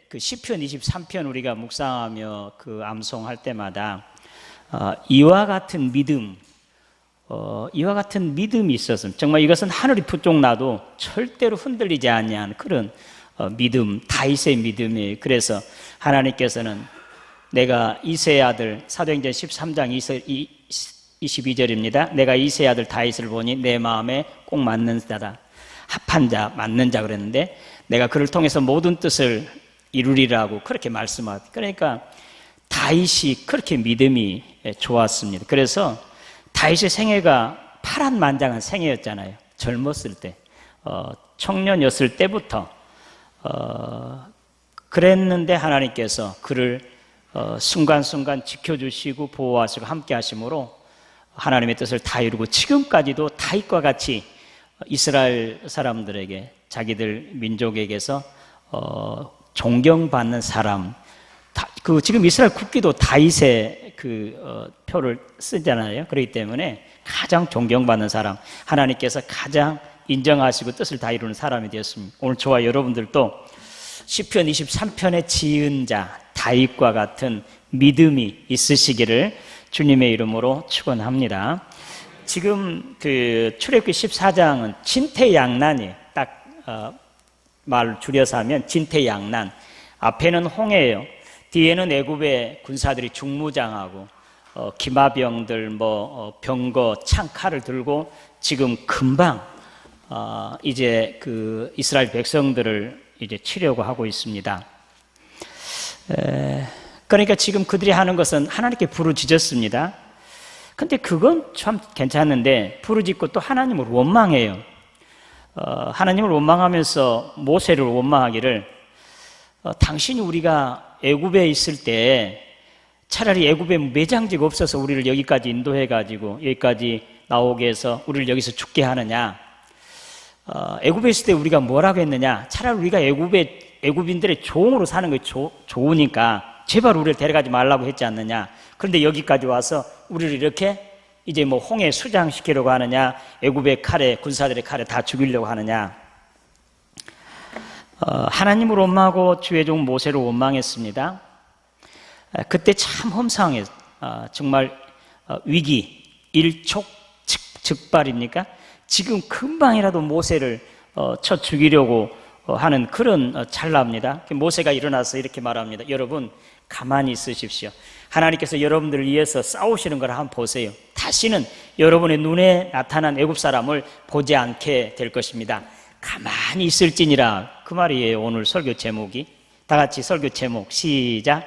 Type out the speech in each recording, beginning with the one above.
그 시편 23편 우리가 묵상하며 그 암송할 때마다 이와 같은 믿음, 이와 같은 믿음이 있었음. 정말 이것은 하늘이 부쩍 나도 절대로 흔들리지 않는 그런 믿음, 다윗의 믿음이에요. 그래서 하나님께서는 내가 이새의 아들, 사도행전 13장 22절입니다. 내가 이새의 아들 다윗을 보니 내 마음에 꼭 맞는 자다. 합한 자, 맞는 자 그랬는데 내가 그를 통해서 모든 뜻을 이루리라고 그렇게 말씀하고, 그러니까 다윗이 그렇게 믿음이 좋았습니다. 그래서 다윗의 생애가 파란만장한 생애였잖아요. 젊었을 때, 청년이었을 때부터 그랬는데 하나님께서 그를 순간순간 지켜주시고 보호하시고 함께 하심으로 하나님의 뜻을 다 이루고 지금까지도 다윗과 같이 이스라엘 사람들에게, 자기들 민족에게서 존경받는 사람, 지금 이스라엘 국기도 다윗의 표를 쓰잖아요. 그렇기 때문에 가장 존경받는 사람, 하나님께서 가장 인정하시고 뜻을 다 이루는 사람이 되었습니다. 오늘 저와 여러분들도 시편 23편의 지은 자 다윗과 같은 믿음이 있으시기를 주님의 이름으로 축원합니다. 지금 출애굽기 14장은 진퇴양난이에요. 딱 말 줄여서 하면 진퇴양난. 앞에는 홍해예요. 뒤에는 애굽의 군사들이 중무장하고 기마병들, 병거, 창칼을 들고 지금 금방 이제 그 이스라엘 백성들을 이제 치려고 하고 있습니다. 그러니까 지금 그들이 하는 것은 하나님께 부르짖었습니다. 근데 그건 참 괜찮은데 부르짖고 또 하나님을 원망해요. 하나님을 원망하면서 모세를 원망하기를 당신이 우리가 애굽에 있을 때 차라리 애굽에 매장지가 없어서 우리를 여기까지 인도해가지고 여기까지 나오게 해서 우리를 여기서 죽게 하느냐, 애굽에 있을 때 우리가 뭐라고 했느냐, 차라리 우리가 애굽인들의 종으로 사는 게 좋으니까 제발 우리를 데려가지 말라고 했지 않느냐. 그런데 여기까지 와서 우리를 이렇게 이제 홍해 수장시키려고 하느냐, 애굽의 칼에, 군사들의 칼에 다 죽이려고 하느냐. 하나님을 원망하고 주의 종 모세를 원망했습니다. 그때 참 험상해. 정말 위기, 일촉즉발입니까? 지금 금방이라도 모세를 쳐 죽이려고 하는 그런 찰나입니다. 모세가 일어나서 이렇게 말합니다. 여러분 가만히 있으십시오. 하나님께서 여러분들을 위해서 싸우시는 걸 한번 보세요. 다시는 여러분의 눈에 나타난 애굽 사람을 보지 않게 될 것입니다. 가만히 있을지니라, 그 말이에요. 오늘 설교 제목이. 다 같이 설교 제목 시작.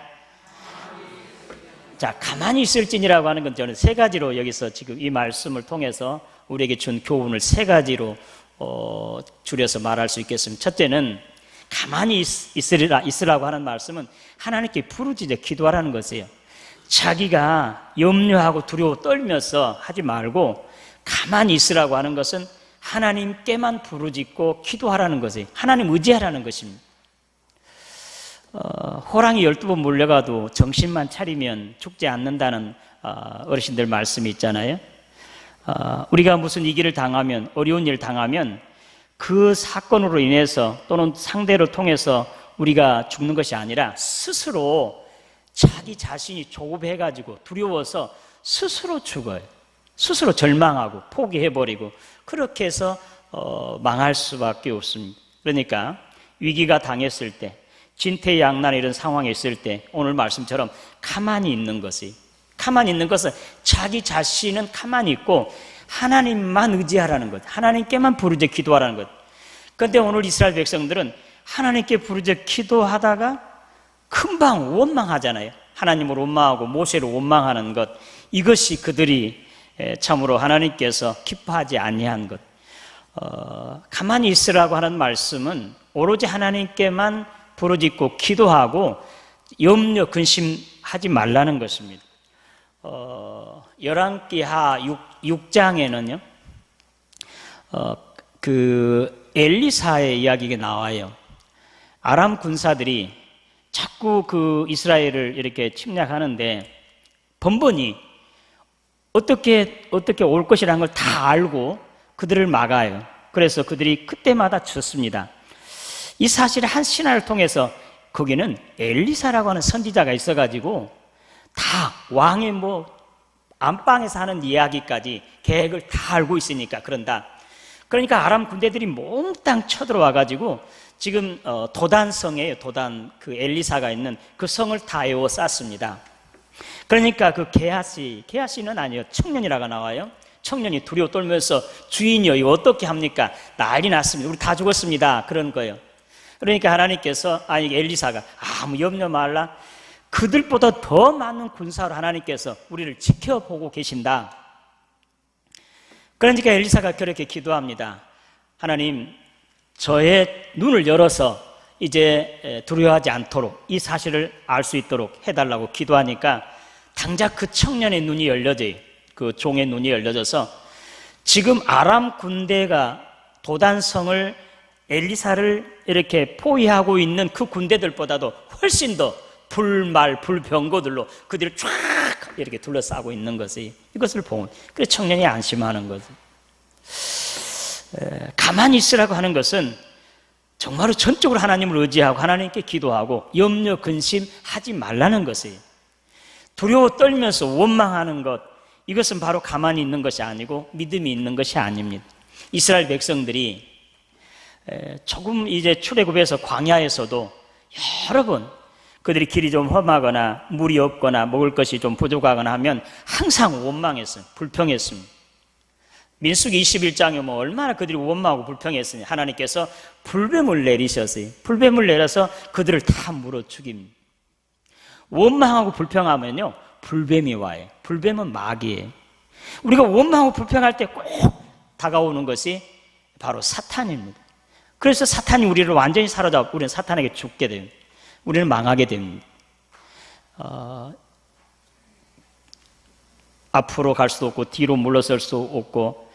자, 가만히 있을지니라고 하는 건 저는 세 가지로 여기서 지금 이 말씀을 통해서 우리에게 준 교훈을 세 가지로 줄여서 말할 수 있겠습니다. 첫째는 가만히 있으라고 하는 말씀은 하나님께 부르짖어 기도하라는 것이에요. 자기가 염려하고 두려워 떨면서 하지 말고 가만히 있으라고 하는 것은 하나님께만 부르짖고 기도하라는 것이에요. 하나님 의지하라는 것입니다. 호랑이 12번 몰려가도 정신만 차리면 죽지 않는다는 어르신들 말씀이 있잖아요. 우리가 무슨 위기를 당하면, 어려운 일을 당하면 그 사건으로 인해서 또는 상대를 통해서 우리가 죽는 것이 아니라 스스로 자기 자신이 조급해가지고 두려워서 스스로 죽어요. 스스로 절망하고 포기해버리고 그렇게 해서 망할 수밖에 없습니다. 그러니까 위기가 당했을 때, 진퇴양난 이런 상황에 있을 때 오늘 말씀처럼 가만히 있는 것은 자기 자신은 가만히 있고 하나님만 의지하라는 것, 하나님께만 부르짖어 기도하라는 것. 그런데 오늘 이스라엘 백성들은 하나님께 부르짖어 기도하다가 금방 원망하잖아요. 하나님을 원망하고 모세를 원망하는 것, 이것이 그들이 참으로 하나님께서 기뻐하지 아니한 것. 가만히 있으라고 하는 말씀은 오로지 하나님께만 부르짖고 기도하고 염려 근심하지 말라는 것입니다. 열왕기하 6장에는요 그 엘리사의 이야기가 나와요. 아람 군사들이 자꾸 그 이스라엘을 이렇게 침략하는데 번번이 어떻게 올 것이라는 걸 다 알고 그들을 막아요. 그래서 그들이 그때마다 졌습니다. 이 사실을 한 신하를 통해서 거기는 엘리사라고 하는 선지자가 있어가지고 다 왕의 안방에서 하는 이야기까지 계획을 다 알고 있으니까 그런다. 그러니까 아람 군대들이 몽땅 쳐들어와가지고 지금 도단성이에요. 도단, 그 엘리사가 있는 그 성을 다 에워쌌습니다. 그러니까 그 게하시는 아니에요. 청년이라고 나와요. 청년이 두려워 떨면서 주인이여 이거 어떻게 합니까? 난리 났습니다. 우리 다 죽었습니다. 그런 거예요. 그러니까 하나님께서 엘리사가 아무 염려 말라. 그들보다 더 많은 군사로 하나님께서 우리를 지켜보고 계신다. 그러니까 엘리사가 그렇게 기도합니다. 하나님, 저의 눈을 열어서 이제 두려워하지 않도록 이 사실을 알 수 있도록 해달라고 기도하니까 당장 그 청년의 눈이 열려져요. 그 종의 눈이 열려져서 지금 아람 군대가 도단성을 엘리사를 이렇게 포위하고 있는 그 군대들보다도 훨씬 더 불말, 불병거들로 그들을 쫙 이렇게 둘러싸고 있는 것이 이것을 보면 그래서 청년이 안심하는 거죠. 가만히 있으라고 하는 것은 정말로 전적으로 하나님을 의지하고 하나님께 기도하고 염려, 근심하지 말라는 것이에요. 두려워 떨면서 원망하는 것, 이것은 바로 가만히 있는 것이 아니고 믿음이 있는 것이 아닙니다. 이스라엘 백성들이 조금 이제 출애굽에서 광야에서도 여러 번 그들이 길이 좀 험하거나 물이 없거나 먹을 것이 좀 부족하거나 하면 항상 원망했어요. 불평했습니다. 민수기 21장에 얼마나 그들이 원망하고 불평했으니 하나님께서 불뱀을 내리셨어요. 불뱀을 내려서 그들을 다 물어 죽입니다. 원망하고 불평하면요 불뱀이 와요. 불뱀은 마귀예요. 우리가 원망하고 불평할 때 꼭 다가오는 것이 바로 사탄입니다. 그래서 사탄이 우리를 완전히 사로잡고 우리는 사탄에게 죽게 됩니다. 우리는 망하게 됩니다. 앞으로 갈 수도 없고 뒤로 물러설 수 없고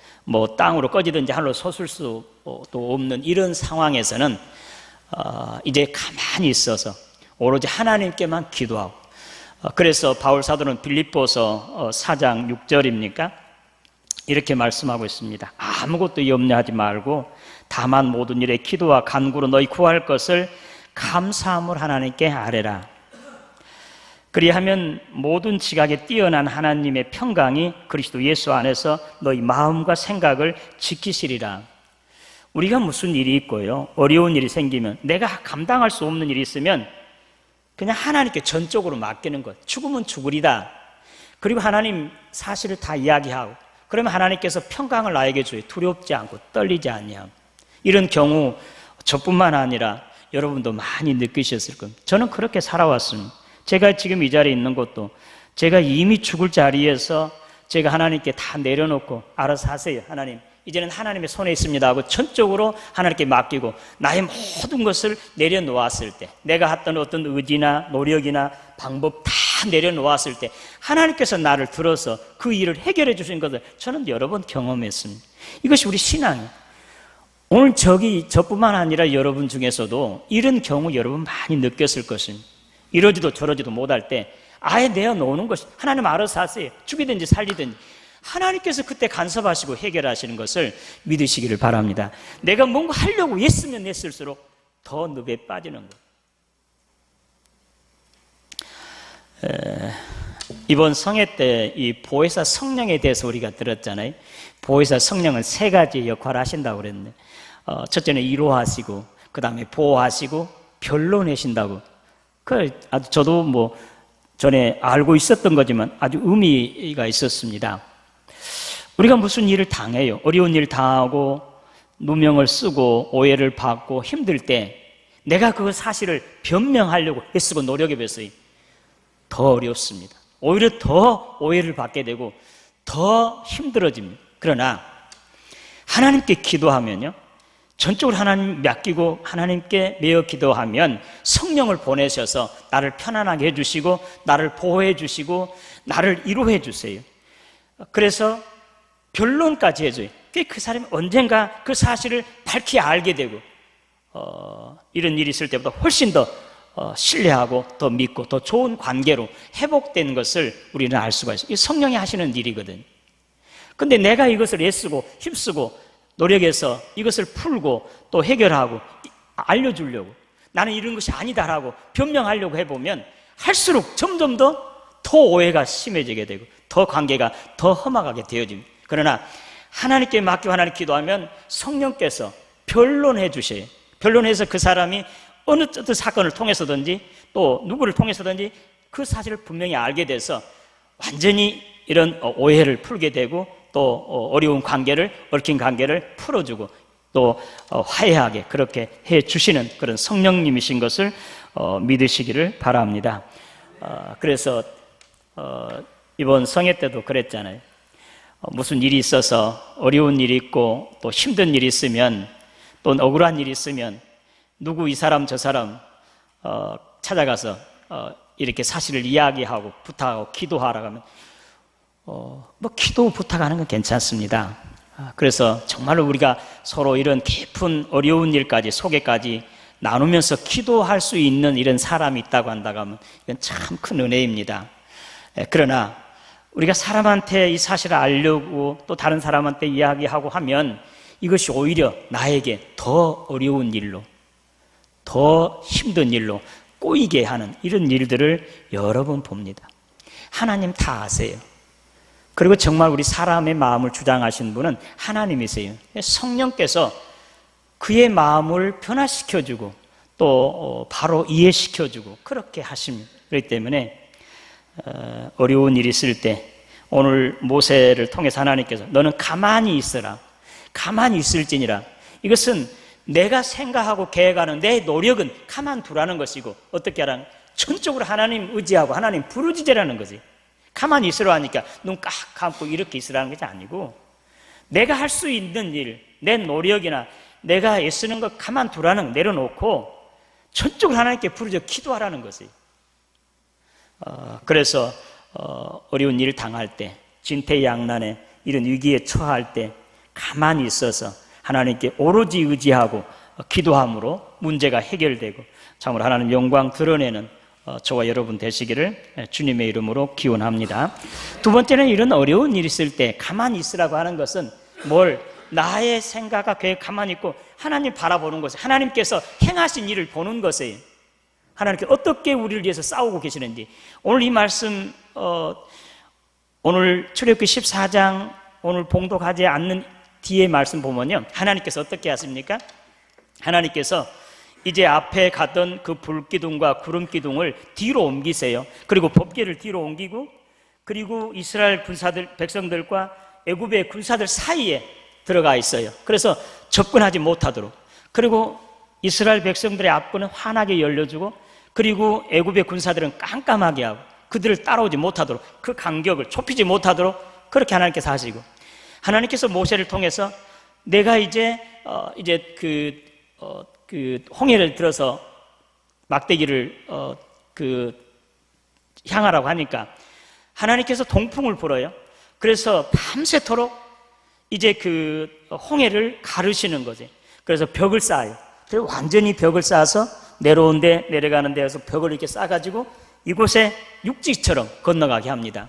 땅으로 꺼지든지 하늘로 솟을 수도 없는 이런 상황에서는 이제 가만히 있어서 오로지 하나님께만 기도하고 그래서 바울 사도는 빌립보서 4장 6절입니까? 이렇게 말씀하고 있습니다. 아무것도 염려하지 말고 다만 모든 일에 기도와 간구로 너희 구할 것을 감사함을 하나님께 아뢰라. 그리하면 모든 지각에 뛰어난 하나님의 평강이 그리스도 예수 안에서 너희 마음과 생각을 지키시리라. 우리가 무슨 일이 있고요 어려운 일이 생기면 내가 감당할 수 없는 일이 있으면 그냥 하나님께 전적으로 맡기는 것. 죽으면 죽으리다. 그리고 하나님 사실을 다 이야기하고 그러면 하나님께서 평강을 나에게 줘요. 두렵지 않고 떨리지 않냐. 이런 경우 저뿐만 아니라 여러분도 많이 느끼셨을 겁니다. 저는 그렇게 살아왔습니다. 제가 지금 이 자리에 있는 것도 제가 이미 죽을 자리에서 제가 하나님께 다 내려놓고 알아서 하세요. 하나님 이제는 하나님의 손에 있습니다 하고 전적으로 하나님께 맡기고 나의 모든 것을 내려놓았을 때 내가 했던 어떤 의지나 노력이나 방법 다 내려놓았을 때 하나님께서 나를 들어서 그 일을 해결해 주신 것을 저는 여러 번 경험했습니다. 이것이 우리 신앙이에요. 오늘 저뿐만 아니라 여러분 중에서도 이런 경우 여러분 많이 느꼈을 것입니다. 이러지도 저러지도 못할 때 아예 내어놓는 것이 하나님 알아서 하세요. 죽이든지 살리든지 하나님께서 그때 간섭하시고 해결하시는 것을 믿으시기를 바랍니다. 내가 뭔가 하려고 애쓰면 애쓸수록 더 늪에 빠지는 거예요. 이번 성회 때 이 보혜사 성령에 대해서 우리가 들었잖아요. 보혜사 성령은 세 가지 역할을 하신다고 그랬는데 첫째는 위로하시고 그 다음에 보호하시고 변론하신다고. 아주 저도 전에 알고 있었던 거지만 아주 의미가 있었습니다. 우리가 무슨 일을 당해요. 어려운 일 당하고 누명을 쓰고 오해를 받고 힘들 때 내가 그 사실을 변명하려고 애쓰고 노력해봤어요. 더 어렵습니다. 오히려 더 오해를 받게 되고 더 힘들어집니다. 그러나 하나님께 기도하면요 전적으로 하나님 맡기고 하나님께 매어 기도하면 성령을 보내셔서 나를 편안하게 해주시고 나를 보호해 주시고 나를 위로해 주세요. 그래서 변론까지 해줘요. 그 사람이 언젠가 그 사실을 밝히 알게 되고 이런 일이 있을 때보다 훨씬 더 신뢰하고 더 믿고 더 좋은 관계로 회복된 것을 우리는 알 수가 있어요. 이게 성령이 하시는 일이거든요. 근데 내가 이것을 애쓰고 힘쓰고 노력해서 이것을 풀고 또 해결하고 알려주려고 나는 이런 것이 아니다라고 변명하려고 해보면 할수록 점점 더 오해가 심해지게 되고 더 관계가 더 험악하게 되어집니다. 그러나 하나님께 맡기고 하나님 기도하면 성령께서 변론해 주셔요. 변론해서 그 사람이 어느 어떤 사건을 통해서든지 또 누구를 통해서든지 그 사실을 분명히 알게 돼서 완전히 이런 오해를 풀게 되고 또 어려운 관계를, 얽힌 관계를 풀어주고 또 화해하게 그렇게 해 주시는 그런 성령님이신 것을 믿으시기를 바랍니다. 그래서 이번 성회 때도 그랬잖아요. 무슨 일이 있어서 어려운 일이 있고 또 힘든 일이 있으면 또 억울한 일이 있으면 누구 이 사람 저 사람 찾아가서 이렇게 사실을 이야기하고 부탁하고 기도하라고 하면 뭐 기도 부탁하는 건 괜찮습니다. 그래서 정말로 우리가 서로 이런 깊은 어려운 일까지 소개까지 나누면서 기도할 수 있는 이런 사람이 있다고 한다고 하면 이건 참 큰 은혜입니다. 그러나 우리가 사람한테 이 사실을 알려고 또 다른 사람한테 이야기하고 하면 이것이 오히려 나에게 더 어려운 일로 더 힘든 일로 꼬이게 하는 이런 일들을 여러 번 봅니다. 하나님 다 아세요. 그리고 정말 우리 사람의 마음을 주장하신 분은 하나님이세요. 성령께서 그의 마음을 변화시켜주고 또 바로 이해시켜주고 그렇게 하십니다. 그렇기 때문에 어려운 일이 있을 때 오늘 모세를 통해서 하나님께서 너는 가만히 있어라, 가만히 있을지니라. 이것은 내가 생각하고 계획하는 내 노력은 가만두라는 것이고 어떻게 하라는 전적으로 하나님 의지하고 하나님 부르짖으라는 거지. 가만히 있으라 하니까 눈 깍 감고 이렇게 있으라는 것이 아니고 내가 할 수 있는 일, 내 노력이나 내가 애쓰는 것 가만두라는 거 내려놓고 전적으로 하나님께 부르짖어 기도하라는 것이. 그래서 어려운 일을 당할 때, 진퇴양난에 이런 위기에 처할 때 가만히 있어서 하나님께 오로지 의지하고 기도함으로 문제가 해결되고 참으로 하나님 영광 드러내는 저와 여러분 되시기를 주님의 이름으로 기원합니다. 두 번째는 이런 어려운 일이 있을 때 가만히 있으라고 하는 것은 나의 생각과 계획 가만히 있고 하나님 바라보는 것이 하나님께서 행하신 일을 보는 것이에요. 하나님께 어떻게 우리를 위해서 싸우고 계시는지. 오늘 이 말씀 오늘 출애굽기 14장 오늘 봉독하지 않는 뒤에 말씀 보면요, 하나님께서 어떻게 하십니까? 하나님께서 이제 앞에 갔던 그 불기둥과 구름기둥을 뒤로 옮기세요. 그리고 법궤를 뒤로 옮기고 그리고 이스라엘 군사들 백성들과 애굽의 군사들 사이에 들어가 있어요. 그래서 접근하지 못하도록. 그리고 이스라엘 백성들의 앞문은 환하게 열려주고 그리고 애굽의 군사들은 깜깜하게 하고 그들을 따라오지 못하도록 그 간격을 좁히지 못하도록 그렇게 하나님께서 하시고 하나님께서 모세를 통해서 내가 이제 그 홍해를 들어서 막대기를 향하라고 하니까 하나님께서 동풍을 불어요. 그래서 밤새도록 이제 그 홍해를 가르시는 거지. 그래서 벽을 쌓아요. 그래서 완전히 벽을 쌓아서 내려가는 데에서 벽을 이렇게 쌓아가지고 이곳에 육지처럼 건너가게 합니다.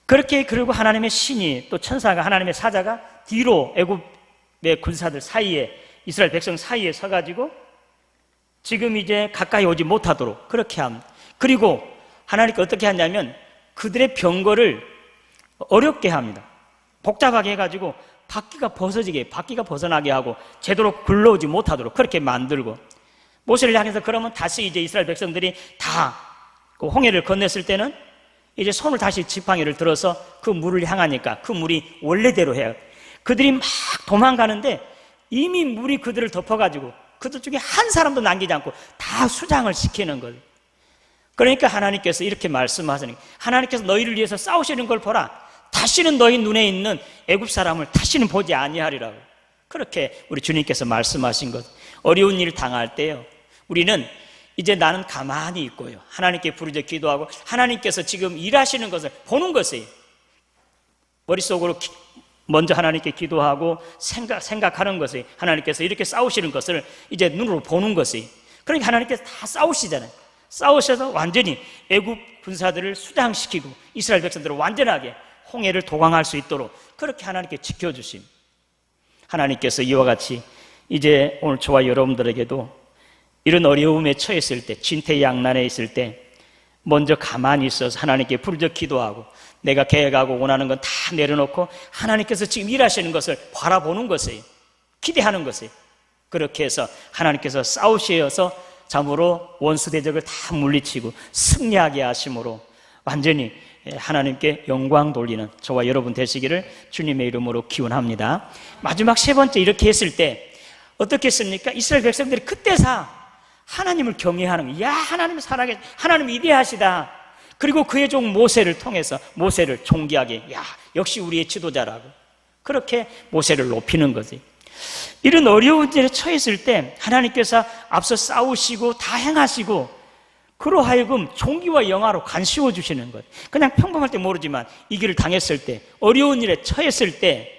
그렇게 그리고 하나님의 신이 또 천사가 하나님의 사자가 뒤로 애굽의 군사들 사이에 이스라엘 백성 사이에 서가지고 지금 이제 가까이 오지 못하도록 그렇게 합니다. 그리고 하나님께 어떻게 하냐면 그들의 병거를 어렵게 합니다. 복잡하게 해가지고 바퀴가 벗어나게 하고 제대로 굴러오지 못하도록 그렇게 만들고 모세를 향해서 그러면 다시 이제 이스라엘 백성들이 다 그 홍해를 건넜을 때는 이제 손을 다시 지팡이를 들어서 그 물을 향하니까 그 물이 원래대로 해요. 그들이 막 도망가는데 이미 물이 그들을 덮어가지고 그들 중에 한 사람도 남기지 않고 다 수장을 시키는 거예요. 그러니까 하나님께서 이렇게 말씀하시니 하나님께서 너희를 위해서 싸우시는 걸 보라. 다시는 너희 눈에 있는 애굽 사람을 다시는 보지 아니하리라고. 그렇게 우리 주님께서 말씀하신 것. 어려운 일을 당할 때요, 우리는 이제 나는 가만히 있고요, 하나님께 부르짖어 기도하고 하나님께서 지금 일하시는 것을 보는 것이에요. 머릿속으로 먼저 하나님께 기도하고 생각하는 것이 하나님께서 이렇게 싸우시는 것을 이제 눈으로 보는 것이. 그러니까 하나님께서 다 싸우시잖아요. 싸우셔서 완전히 애굽 군사들을 수장시키고 이스라엘 백성들을 완전하게 홍해를 도강할 수 있도록 그렇게 하나님께 지켜주심. 하나님께서 이와 같이 이제 오늘 저와 여러분들에게도 이런 어려움에 처했을 때, 진퇴양난에 있을 때 먼저 가만히 있어서 하나님께 부르짖어 기도하고 내가 계획하고 원하는 건 다 내려놓고 하나님께서 지금 일하시는 것을 바라보는 것이에요. 기대하는 것이에요. 그렇게 해서 하나님께서 싸우셔서 참으로 원수 대적을 다 물리치고 승리하게 하심으로 완전히 하나님께 영광 돌리는 저와 여러분 되시기를 주님의 이름으로 기원합니다. 마지막 세 번째, 이렇게 했을 때 어떻게 했습니까? 이스라엘 백성들이 그때서 하나님을 경외하는 거예요. 야, 하나님 살아계, 하나님 위대하시다. 그리고 그의 종 모세를 통해서 모세를 존귀하게, 야, 역시 우리의 지도자라고 그렇게 모세를 높이는 거지. 이런 어려운 일에 처했을 때 하나님께서 앞서 싸우시고 다 행하시고 그로 하여금 존귀와 영화로 간씌워 주시는 것. 그냥 평범할 때 모르지만 이 길을 당했을 때, 어려운 일에 처했을 때,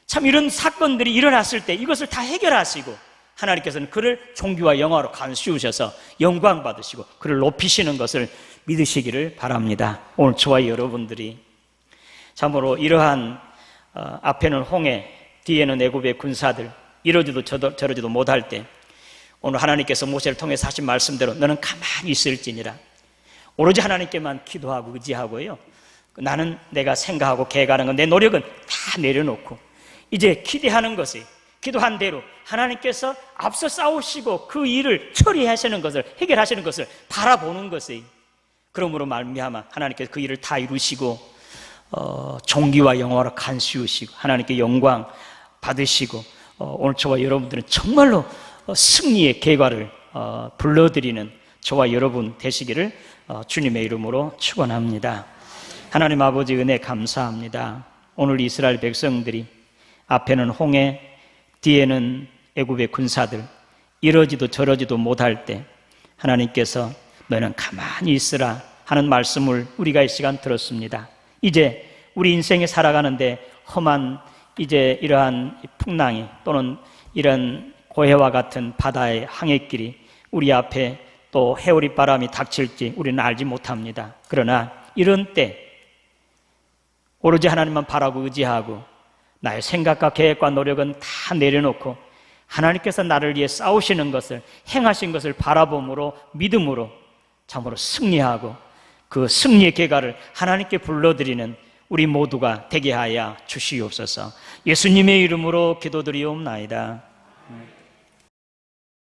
참 이런 사건들이 일어났을 때 이것을 다 해결하시고 하나님께서는 그를 존귀와 영화로 간씌우셔서 영광 받으시고 그를 높이시는 것을 믿으시기를 바랍니다. 오늘 저와 여러분들이 참으로 이러한 앞에는 홍해, 뒤에는 애굽의 군사들, 이러지도 저러지도 못할 때 오늘 하나님께서 모세를 통해서 하신 말씀대로 너는 가만히 있을지니라, 오로지 하나님께만 기도하고 의지하고요, 나는 내가 생각하고 계획하는 건 내 노력은 다 내려놓고 이제 기대하는 것이, 기도한 대로 하나님께서 앞서 싸우시고 그 일을 처리하시는 것을, 해결하시는 것을 바라보는 것이, 그러므로 말미암아 하나님께서 그 일을 다 이루시고 존귀와 영화로 간수우시고 하나님께 영광 받으시고 오늘 저와 여러분들은 정말로 승리의 결과를 불러드리는 저와 여러분 되시기를 주님의 이름으로 축원합니다. 하나님 아버지 은혜 감사합니다. 오늘 이스라엘 백성들이 앞에는 홍해, 뒤에는 애굽의 군사들, 이러지도 저러지도 못할 때 하나님께서 너는 가만히 있으라 하는 말씀을 우리가 이 시간 들었습니다. 이제 우리 인생에 살아가는데 험한 이제 이러한 풍랑이 또는 이런 고해와 같은 바다의 항해길이 우리 앞에 또 해오리 바람이 닥칠지 우리는 알지 못합니다. 그러나 이런 때 오로지 하나님만 바라고 의지하고 나의 생각과 계획과 노력은 다 내려놓고 하나님께서 나를 위해 싸우시는 것을, 행하신 것을 바라봄으로, 믿음으로 참으로 승리하고 그 승리의 결과를 하나님께 불러드리는 우리 모두가 되게 하여 주시옵소서. 예수님의 이름으로 기도드리옵나이다.